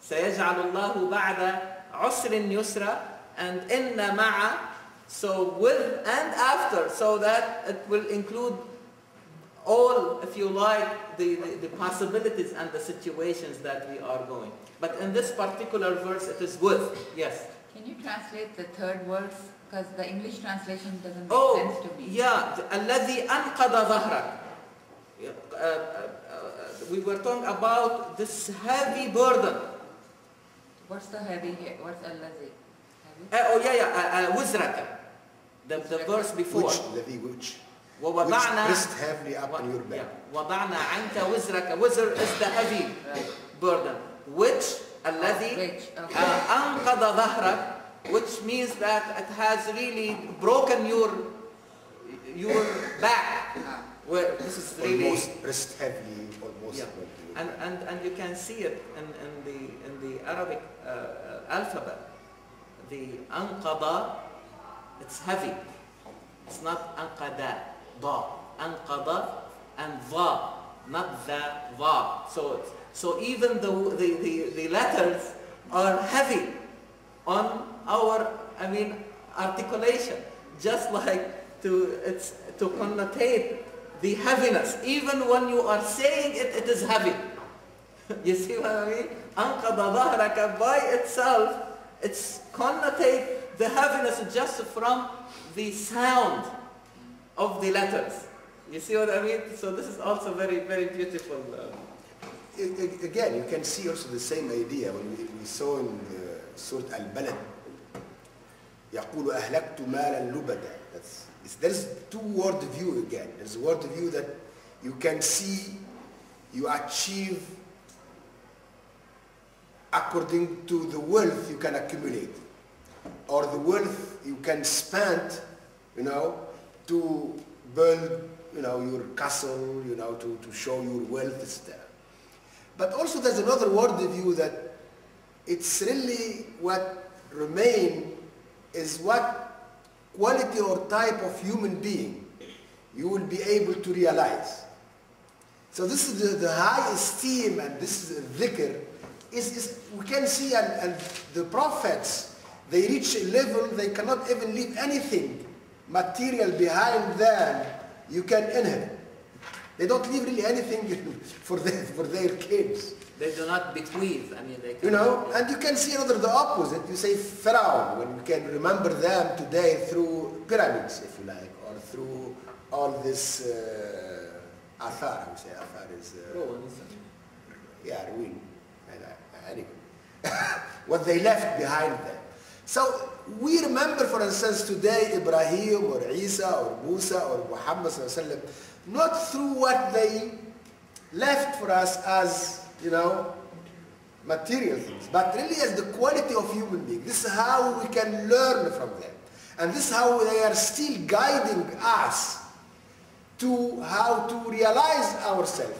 سيجعل الله بعد عسر يسرا, and inna ma'a, so with and after, so that it will include all, if you like, the possibilities and the situations that we are going. But in this particular verse, it is with. Yes? Can you translate the third verse? Because the English translation doesn't make sense to me. Yeah. الذي أنقض ظهرك. We were talking about this heavy burden. What's the heavy here? What's الذي? وزرك. The verse before. Which ووضعنا, pressed heavily up on your back. وضعنا عنك وزرك. Wizr is the heavy burden. Which الذي أنقض ظهرك, which means that it has really broken your back. Where this is really almost pressed heavily, almost. Yeah. And you can see it in the Arabic alphabet. The anqada, it's heavy. It's not anqada, da. Anqada and va, not the va. So even the letters are heavy on our, articulation, just like to connotate the heaviness. Even when you are saying it, it is heavy. You see what I mean? أنقض ظهرك by itself, it's connotate the heaviness just from the sound of the letters. You see what I mean? So this is also very, very beautiful. Again, you can see also the same idea when we saw in Surah Al-Balad. يقول أهلكت مالا لبدا. There's two-word view again. There's a word view that you can see you achieve according to the wealth you can accumulate, or the wealth you can spend, to build, your castle, to show your wealth, etc. But also there's another word view that it's really what remain is what quality or type of human being you will be able to realize. So this is the high esteem, and this is dhikr. We can see, and the prophets, they reach a level they cannot even leave anything material behind them you can inherit. They don't leave really anything for their kids. They do not bequeath. And you can see the opposite. You say Pharaoh, when you can remember them today through pyramids, if you like, or through all this athar. We say athar is ruin. Anyway, what they left behind them. So we remember, for instance, today Ibrahim or Isa or Musa or Muhammad sallallahu, not through what they left for us as material things, but really as the quality of human being. This is how we can learn from them. And this is how they are still guiding us to how to realize ourselves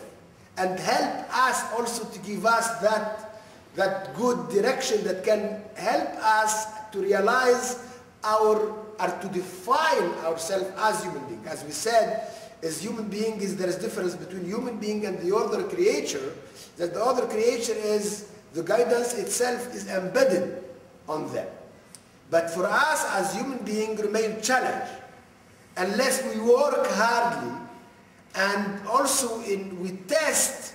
and help us also to give us that good direction that can help us to realize or to define ourselves as human beings. As we said, as human beings, there is difference between human being and the other creature, that the other creature is, the guidance itself is embedded on them. But for us as human beings remain challenged unless we work hardly, and also we test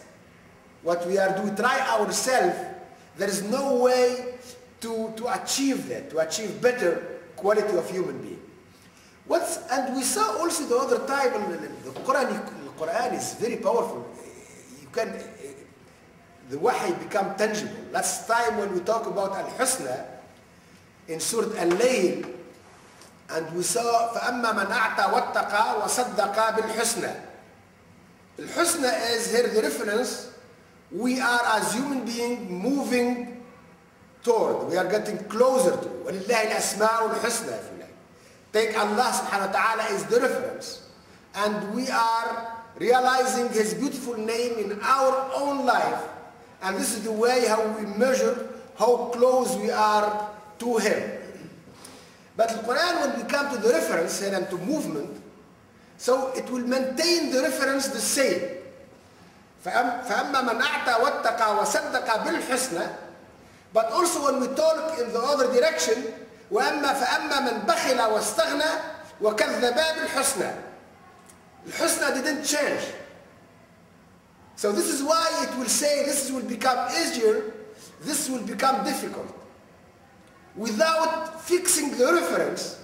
what we are doing, try ourselves. There is no way to achieve that, to achieve better quality of human being. And we saw also the other type, the Quran is very powerful. The wahi become tangible. Last time when we talk about Al-Husna in Surah Al-Layl, and we saw فَأَمَّا مَنْ أَعْتَى وَاتَّقَى وَصَدَّقَى بِالْحُسْنَى. Al-Husna is here the reference. We are as human beings moving toward, we are getting closer to. وَلِلَّهِ الْأَسْمَاءُ الْحُسْنَى, if you like. Take Allah subhanahu wa ta'ala is the reference. And we are realizing His beautiful name in our own life. And this is the way how we measure how close we are to Him. But the Quran, when we come to the reference here and to movement, so it will maintain the reference the same. فَأَمَّا مَنْ أَعْتَى وَاتَّقَى وَصَدَّقَى بِالْحُسْنَى. But also when we talk in the other direction, وأما فأما من بخل واستغنى وكذب بالحسنى. The husna didn't change. So this is why it will say this will become easier, this will become difficult. Without fixing the reference,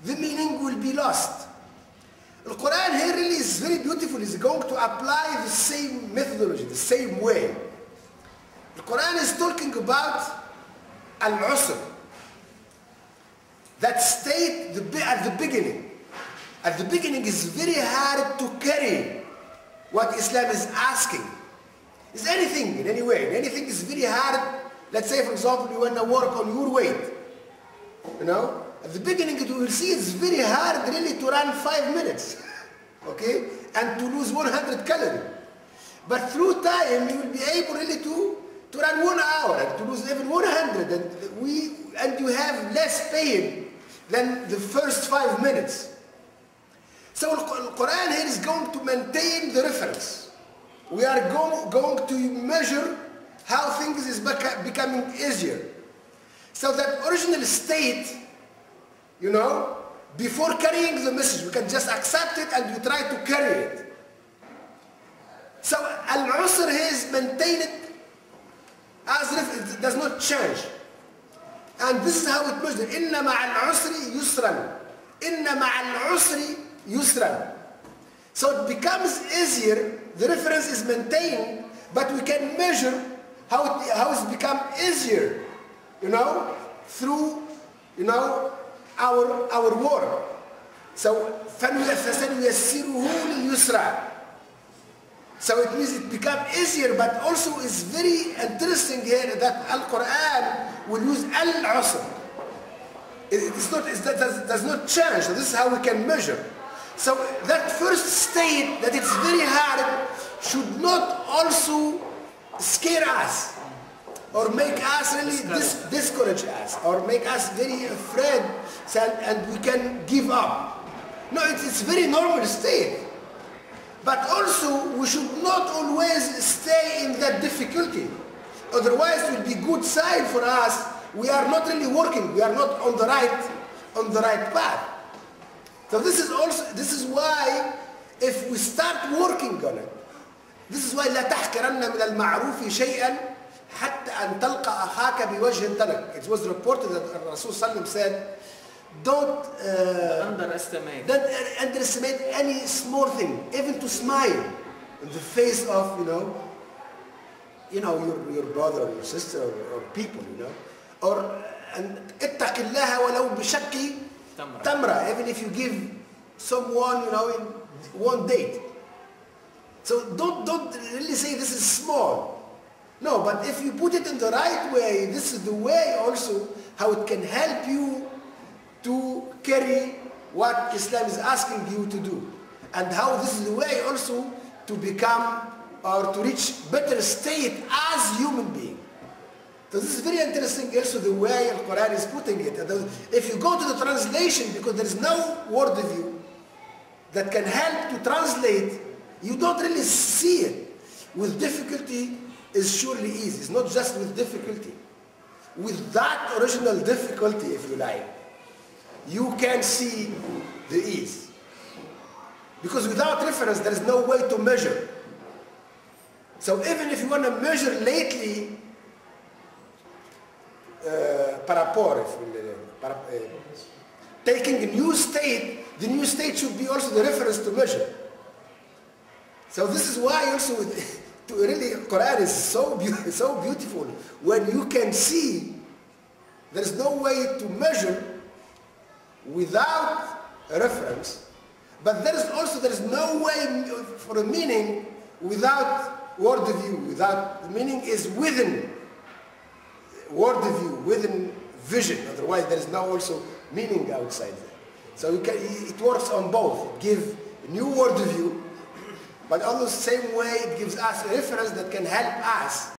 the meaning will be lost. The Quran here really is very beautiful. It's going to apply the same methodology, the same way. The Quran is talking about al-usr. That state at the beginning. At the beginning is very hard to carry what Islam is asking. Is anything in any way? Anything is very hard. Let's say, for example, you want to work on your weight. You know, at the beginning you will see it's very hard really to run 5 minutes. Okay? And to lose 100 calories. But through time you will be able really to run 1 hour and to lose even 100. And you have less pain than the first 5 minutes. So the Quran here is going to maintain the reference. We are going to measure how things is becoming easier. So that original state, you know, before carrying the message, we can just accept it and we try to carry it. So al-usr here is maintained as if it does not change. And this is how it measures. Inna ma'al usri yusran. Inna ma'al usri yusran. So it becomes easier, the reference is maintained, but we can measure how it's become easier, you know, through, you know, our work. So فَنُيَسِّرُهُ لِلْيُسْرَى. So it means it becomes easier, but also it's very interesting here that Al-Quran will use al-usr. It does not change. So this is how we can measure. So that first state that it's very hard should not also scare us or make us really discourage us or make us very afraid and we can give up. No, it's very normal state. But also we should not always stay in that difficulty. Otherwise it will be good sign for us. We are not really working. We are not on the right path. So this is why if we start working on it, this is why لا تحقرن من المعروف شيئا حتى أن تلقى أخاك بوجه طلق. It was reported that Rasul Sallam said, don't underestimate any small thing, even to smile in the face of your brother or your sister or people, you know, or and اتق الله ولو بشق تمرة, even if you give someone, you know, in one date. So don't really say this is small. No, but if you put it in the right way, this is the way also how it can help you to carry what Islam is asking you to do. And how this is the way also to become or to reach better state as human being. So this is very interesting also the way Al-Quran is putting it. If you go to the translation, because there is no word view that can help to translate, you don't really see it. With difficulty is surely easy. It's not just with difficulty. With that original difficulty, if you like, you can see the ease. Because without reference, there is no way to measure. So even if you want to measure lately, taking a new state, the new state should be also the reference to measure. So this is why also really Quran is so beautiful when you can see there is no way to measure without a reference, but there is no way for a meaning without word view. Without the meaning is within word view, within vision. Otherwise, there is no also meaning outside there. So it works on both. Give new word view, but on the same way it gives us a reference that can help us